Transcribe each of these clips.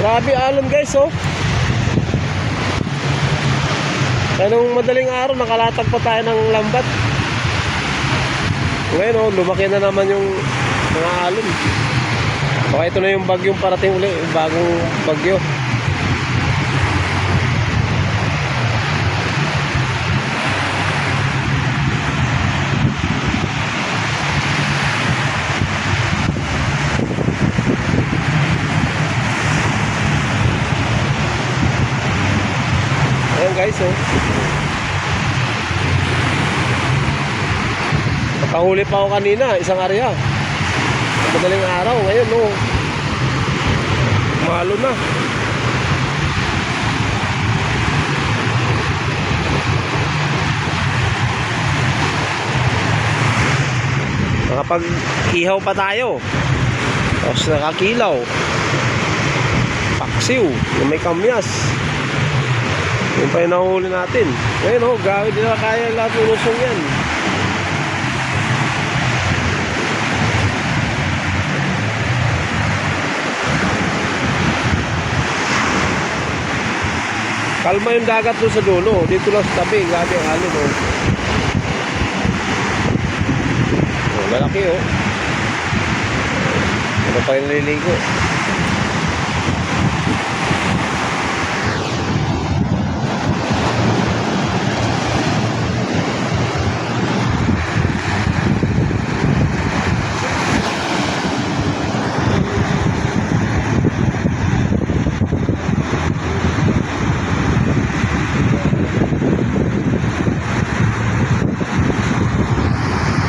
Grabe alon guys, oh. Anong madaling araw, nakalatag pa tayo ng lambat. Ngayon, oh, lumaki na naman yung mga alon. Okay, ito na yung bagyong parating uli, yung bagong bagyo. Ayan guys, oh. Nakahuli pa ako kanina, isang area. Madaling araw, ngayon, oh. Malo na. Nakapag-ihaw pa tayo. Tapos nakakilaw. Paksiw, yung may kamyas. Yung pa yung nahuli natin. Ngayon, oh, gawin nila kaya lahat ng lusong yan. Kalma yung dagat doon sa dulo. Dito lang sa tabi. Grabe ang alon, oh. Oh, lalaki, oh. Ano pa yung naliligo?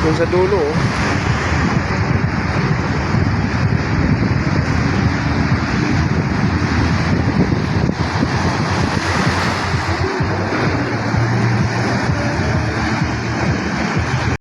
Doon sa dulo, oh.